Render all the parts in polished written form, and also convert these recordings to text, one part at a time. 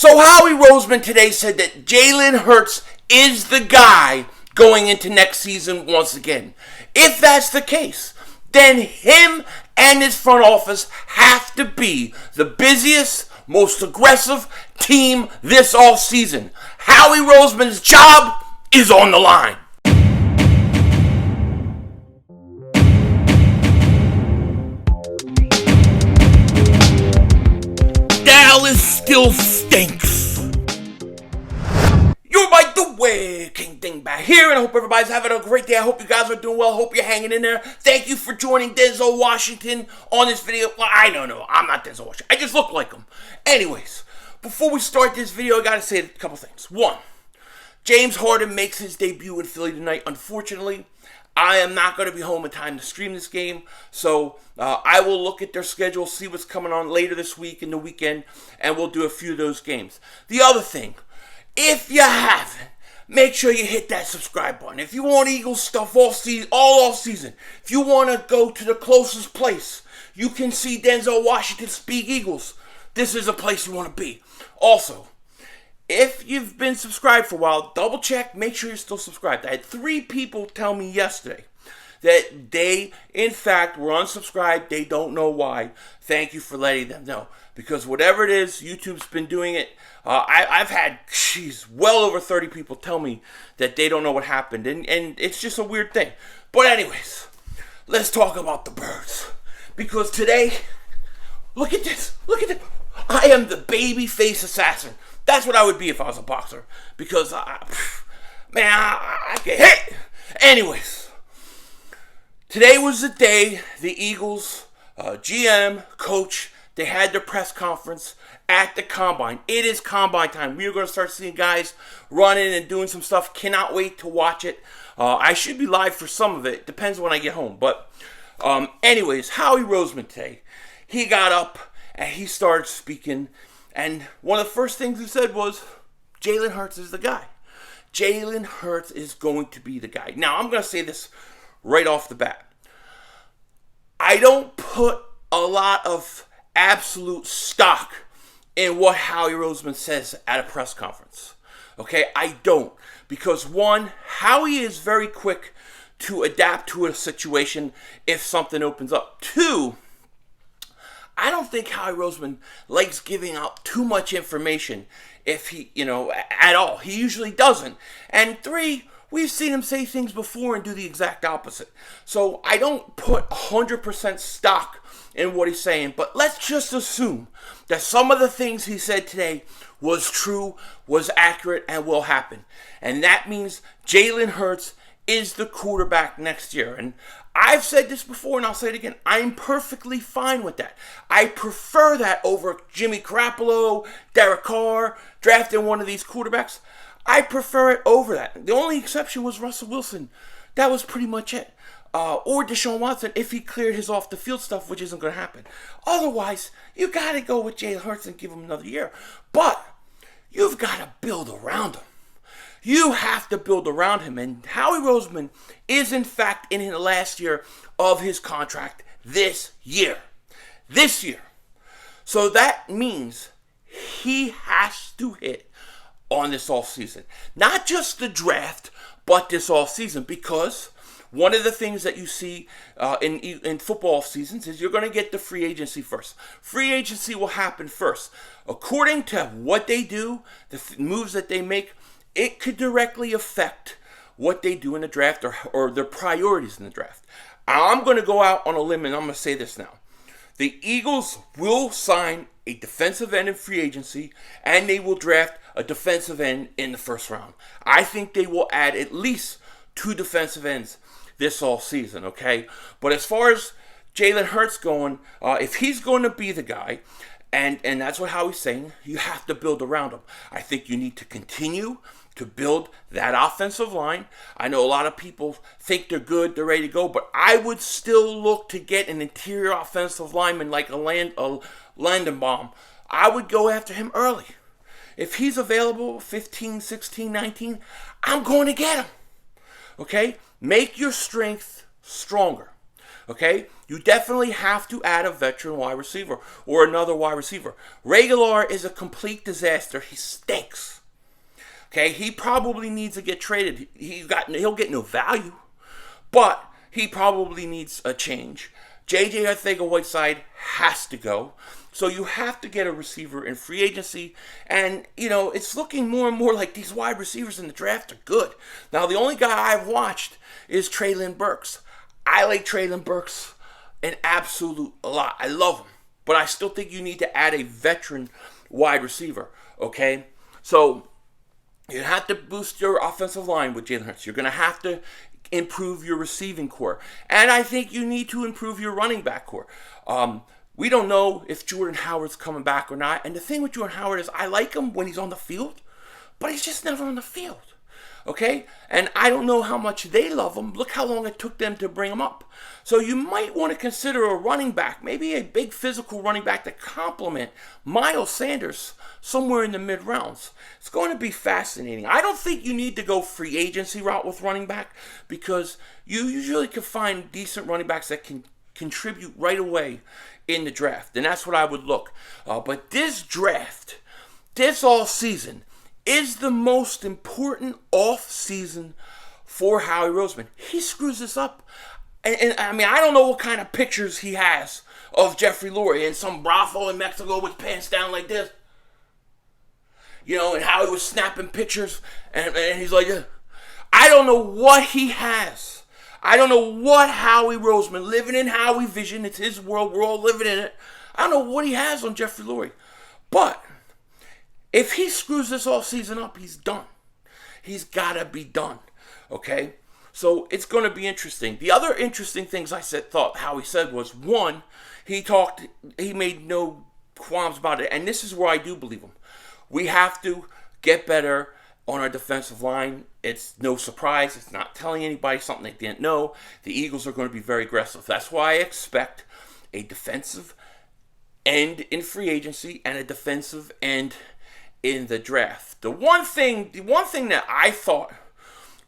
So Howie Roseman today said that Jalen Hurts is the guy going into next season once again. If that's the case, then him and his front office have to be the busiest, most aggressive team this offseason. Howie Roseman's job is on the line. Dallas still stinks. You're by the way, King Dingbat here, and I hope everybody's having a great day. I hope you guys are doing well. Hope you're hanging in there. Thank you for joining Denzel Washington on this video. Well, I don't know. I'm not Denzel Washington. I just look like him. Anyways, before we start this video, I gotta say a couple things. One, James Harden makes his debut in Philly tonight. Unfortunately, I am not going to be home in time to stream this game, so I will look at their schedule, see what's coming on later this week and the weekend, and we'll do a few of those games. The other thing, if you haven't, make sure you hit that subscribe button. If you want Eagles stuff all off season, if you want to go to the closest place you can see Denzel Washington speak Eagles, this is a place you want to be. Also, if you've been subscribed for a while, double check, make sure you're still subscribed. I had 3 people tell me yesterday that they, in fact, were unsubscribed. They don't know why. Thank you for letting them know. Because whatever it is, YouTube's been doing it. I've had, well over 30 people tell me that they don't know what happened. And it's just a weird thing. But anyways, let's talk about the birds. Because today, look at this. Look at this. I am the babyface assassin. That's what I would be if I was a boxer. Because, I get hit. Anyways, today was the day the Eagles, GM, coach, they had their press conference at the Combine. It is Combine time. We are going to start seeing guys running and doing some stuff. Cannot wait to watch it. I should be live for some of it. Depends when I get home. But anyways, Howie Roseman today, he got up and he started speaking. And one of the first things he said was, Jalen Hurts is the guy. Jalen Hurts is going to be the guy. Now, I'm going to say this right off the bat. I don't put a lot of absolute stock in what Howie Roseman says at a press conference. Okay, I don't. Because one, Howie is very quick to adapt to a situation if something opens up. Two, I don't think Howie Roseman likes giving out too much information if he, at all. He usually doesn't. And 3, we've seen him say things before and do the exact opposite. So I don't put 100% stock in what he's saying, but let's just assume that some of the things he said today was true, was accurate, and will happen. And that means Jalen Hurts is the quarterback next year. And I've said this before and I'll say it again. I'm perfectly fine with that. I prefer that over Jimmy Garoppolo, Derek Carr, drafting one of these quarterbacks. I prefer it over that. The only exception was Russell Wilson. That was pretty much it. Or Deshaun Watson if he cleared his off the field stuff, which isn't going to happen. Otherwise, you got to go with Jalen Hurts and give him another year. But you've got to build around him. You have to build around him. And Howie Roseman is, in fact, in the last year of his contract this year. This year. So that means he has to hit on this offseason. Not just the draft, but this offseason. Because one of the things that you see in football seasons is you're going to get the free agency first. Free agency will happen first. According to what they do, the moves that they make, it could directly affect what they do in the draft or their priorities in the draft. I'm going to go out on a limb and I'm going to say this now. The Eagles will sign a defensive end in free agency and they will draft a defensive end in the first round. I think they will add at least 2 defensive ends this all season, okay? But as far as Jalen Hurts going, if he's going to be the guy, and that's what Howie's saying, you have to build around him. I think you need to continue to build that offensive line. I know a lot of people think they're good, they're ready to go, but I would still look to get an interior offensive lineman like a Landenbaum. I would go after him early. If he's available 15, 16, 19, I'm going to get him. Okay? Make your strength stronger. Okay? You definitely have to add a veteran wide receiver or another wide receiver. Reagor is a complete disaster. He stinks. Okay? He probably needs to get traded. He'll get no value, but he probably needs a change. J.J. Arcega-Whiteside has to go. So you have to get a receiver in free agency. And, it's looking more and more like these wide receivers in the draft are good. Now, the only guy I've watched is Treylon Burks. I like Treylon Burks an absolute lot. I love him. But I still think you need to add a veteran wide receiver. Okay? So you have to boost your offensive line with Jalen Hurts. You're going to have to improve your receiving core. And I think you need to improve your running back core. We don't know if Jordan Howard's coming back or not. And the thing with Jordan Howard is I like him when he's on the field, but he's just never on the field. Okay? And I don't know how much they love him. Look how long it took them to bring him up. So you might want to consider a running back, maybe a big physical running back to complement Miles Sanders somewhere in the mid-rounds. It's going to be fascinating. I don't think you need to go free agency route with running back because you usually can find decent running backs that can contribute right away in the draft. And that's what I would look. But this draft, this offseason, is the most important offseason for Howie Roseman. He screws this up. And I mean, I don't know what kind of pictures he has of Jeffrey Lurie in some brothel in Mexico with pants down like this. And Howie was snapping pictures. And he's like, I don't know what he has. I don't know what Howie Roseman, living in Howie vision, it's his world, we're all living in it. I don't know what he has on Jeffrey Lurie. But if he screws this all season up, he's done. He's got to be done. Okay? So it's going to be interesting. The other interesting things thought Howie said was, one, he made no qualms about it. And this is where I do believe him. We have to get better on our defensive line. It's no surprise. It's not telling anybody something they didn't know. The Eagles are going to be very aggressive. That's why I expect a defensive end in free agency and a defensive end in the draft. The one thing that I thought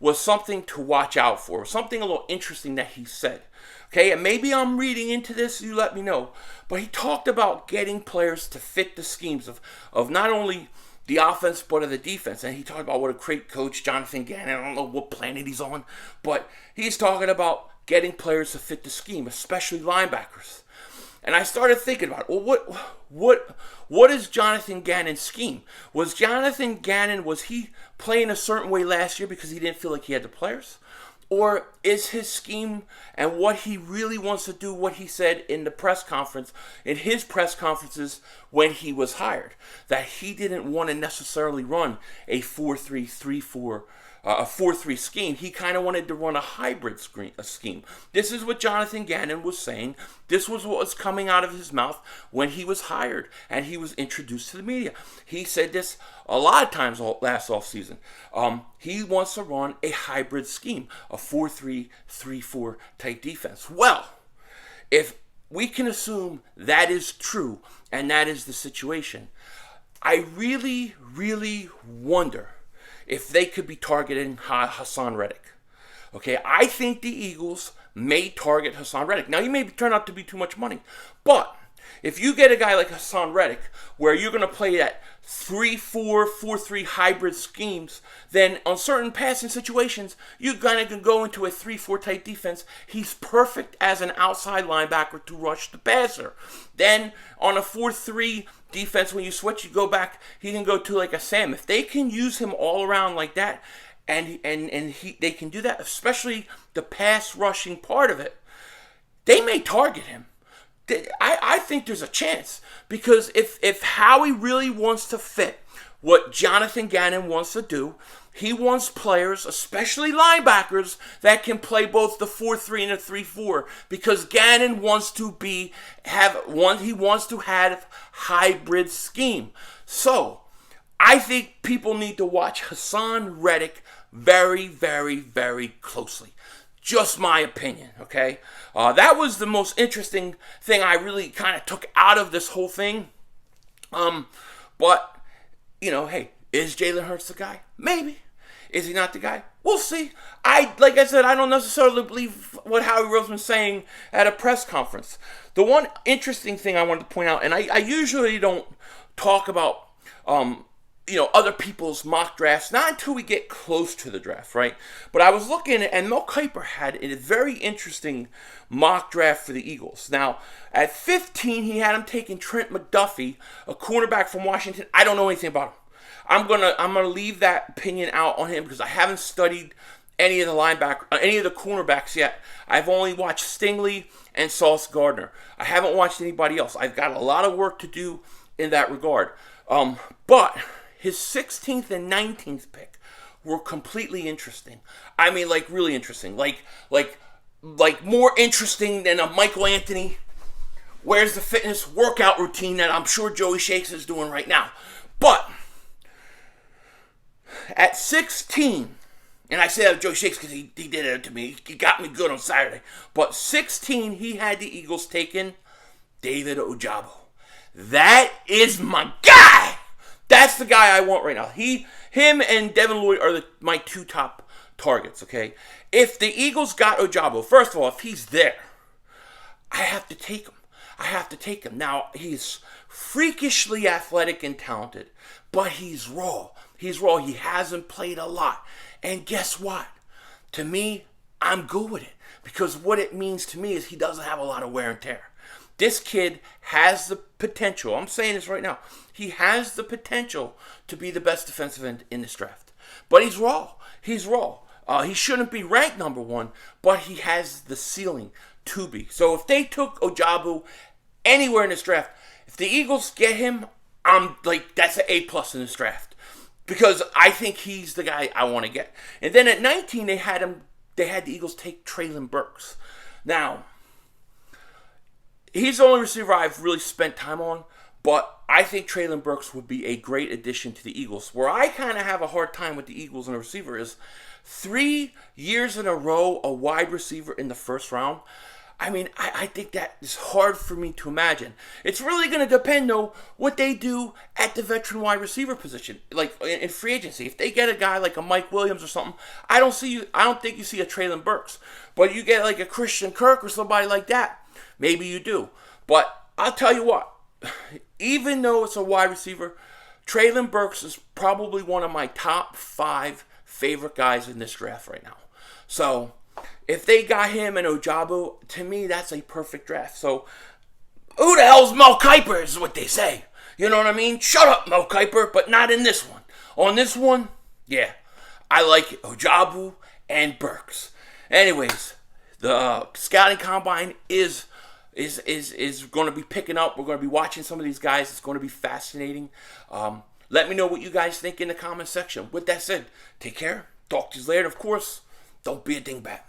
was something to watch out for, something a little interesting that he said. Okay, and maybe I'm reading into this, you let me know. But he talked about getting players to fit the schemes of not only the offense, but of the defense. And he talked about what a great coach, Jonathan Gannon, I don't know what planet he's on, but he's talking about getting players to fit the scheme, especially linebackers. And I started thinking about, what is Jonathan Gannon's scheme? Was he playing a certain way last year because he didn't feel like he had the players? Or is his scheme and what he really wants to do what he said in his press conferences when he was hired, that he didn't want to necessarily run a 4-3-3-4, a 4-3 scheme. He kind of wanted to run a hybrid scheme. This is what Jonathan Gannon was saying. This was what was coming out of his mouth when he was hired and he was introduced to the media. He said this a lot of times last offseason. He wants to run a hybrid scheme, a 4-3-3-4 type defense. Well, if we can assume that is true and that is the situation, I really, really wonder if they could be targeting Haason Reddick. Okay, I think the Eagles may target Haason Reddick. Now, he may turn out to be too much money, but if you get a guy like Haason Reddick, where you're going to play that 3-4, 4-3 hybrid schemes, then on certain passing situations, you kind of can go into a 3-4 type defense. He's perfect as an outside linebacker to rush the passer. Then on a 4-3 defense, when you switch, you go back, he can go to like a Sam. If they can use him all around like that, and they can do that, especially the pass rushing part of it, they may target him. I think there's a chance, because if Howie really wants to fit what Jonathan Gannon wants to do, he wants players, especially linebackers, that can play both the 4-3 and the 3-4, because Gannon wants to have hybrid scheme. So I think people need to watch Haason Reddick very, very, very closely. Just my opinion, okay? That was the most interesting thing I really kind of took out of this whole thing. But, hey, is Jalen Hurts the guy? Maybe. Is he not the guy? We'll see. Like I said, I don't necessarily believe what Howie Roseman's saying at a press conference. The one interesting thing I wanted to point out, and I usually don't talk about other people's mock drafts, not until we get close to the draft, right? But I was looking, and Mel Kiper had a very interesting mock draft for the Eagles. Now, at 15, he had him taking Trent McDuffie, a cornerback from Washington. I don't know anything about him. I'm gonna leave that opinion out on him because I haven't studied any of the cornerbacks yet. I've only watched Stingley and Sauce Gardner. I haven't watched anybody else. I've got a lot of work to do in that regard. But his 16th and 19th pick were completely interesting. I mean, like, really interesting. Like more interesting than a Michael Anthony Where's the fitness workout routine that I'm sure Joey Shakes is doing right now. But at 16, and I say that Joey Shakes because he did it to me. He got me good on Saturday. But 16, he had the Eagles taking David Ojabo. That is my guy. That's the guy I want right now. Him and Devin Lloyd are my two top targets, okay? If the Eagles got Ojabo, first of all, if he's there, I have to take him. Now, he's freakishly athletic and talented, but he's raw. He hasn't played a lot. And guess what? To me, I'm good with it. Because what it means to me is he doesn't have a lot of wear and tear. This kid has the potential. I'm saying this right now. He has the potential to be the best defensive end in this draft. But he's raw. He shouldn't be ranked number one, but he has the ceiling to be. So if they took Ojabo anywhere in this draft, if the Eagles get him, I'm like, that's an A+ in this draft. Because I think he's the guy I want to get. And then at 19, they had the Eagles take Treylon Burks. Now, he's the only receiver I've really spent time on, but I think Treylon Burks would be a great addition to the Eagles. Where I kind of have a hard time with the Eagles and a receiver is 3 years in a row a wide receiver in the first round. I mean, I think that is hard for me to imagine. It's really going to depend, though, what they do at the veteran wide receiver position, like in free agency. If they get a guy like a Mike Williams or something, I don't think you see a Treylon Burks. But you get like a Christian Kirk or somebody like that, maybe you do. But I'll tell you what, even though it's a wide receiver, Treylon Burks is probably one of my top 5 favorite guys in this draft right now. So if they got him and Ojabo, to me, that's a perfect draft. So, who the hell's Mel Kiper is what they say. You know what I mean? Shut up, Mel Kiper, but not in this one. On this one, yeah, I like it. Ojabo and Burks. Anyways, the scouting combine is going to be picking up. We're going to be watching some of these guys. It's going to be fascinating. Let me know what you guys think in the comment section. With that said, take care. Talk to you later. Of course, don't be a dingbat.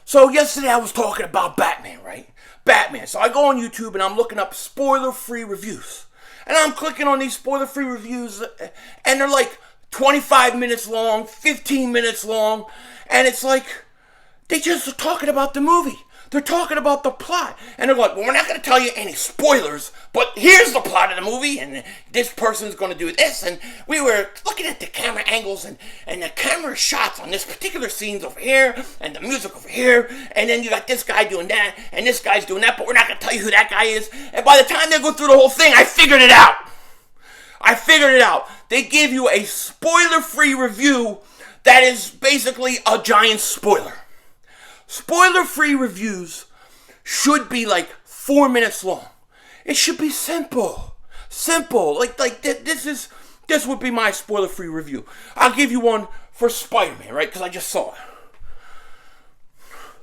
So yesterday I was talking about Batman, right? Batman. So I go on YouTube and I'm looking up spoiler-free reviews. And I'm clicking on these spoiler-free reviews and they're like 25 minutes long, 15 minutes long. And it's like, they just are talking about the movie. They're talking about the plot. And they're like, well, we're not going to tell you any spoilers, but here's the plot of the movie, and this person's going to do this, and we were looking at the camera angles and the camera shots on this particular scene's over here, and the music over here, and then you got this guy doing that, and this guy's doing that, but we're not going to tell you who that guy is. And by the time they go through the whole thing, I figured it out. They give you a spoiler-free review that is basically a giant spoiler. Spoiler-free reviews should be like 4 minutes long. It should be simple. This would be my spoiler-free review. I'll give you one for Spider-Man, right? Because I just saw it.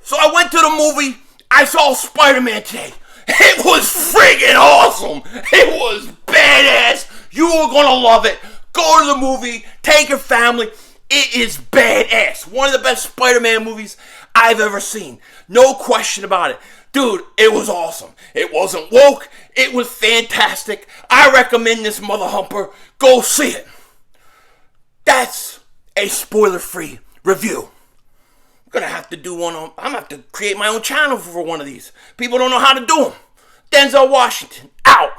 So I went to the movie. I saw Spider-Man today. It was friggin' awesome. It was badass. You are gonna love it. Go to the movie. Take your family. It is badass. One of the best Spider-Man movies I've ever seen. No question about it. Dude, it was awesome. It wasn't woke. It was fantastic. I recommend this mother humper. Go see it. That's a spoiler-free review. I'm gonna have to do one on. I'm gonna have to create my own channel for one of these. People don't know how to do them. Denzel Washington, out.